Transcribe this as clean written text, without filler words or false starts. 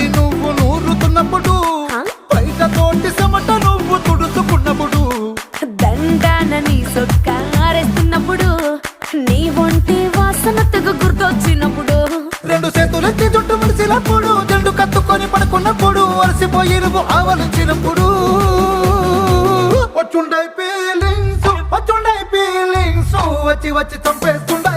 నువ్వు నూరుతున్నప్పుడు బయట తోటి చెమట నువ్వు తుడుచుకున్నప్పుడు దండాన నీ సొక్కారేస్తున్నప్పుడు నీ ఒంటి వాసన తెగ గుర్తొచ్చినప్పుడు రెండు చేతులెత్తి చుట్టు మలిసినప్పుడు జండు కత్తుకొని పడుకున్నప్పుడు అలసిపోయి నువ్వు ఆవలించినప్పుడు వచ్చుండై ఫీలింగ్స్ వచ్చి వచ్చి చంపేస్తుండ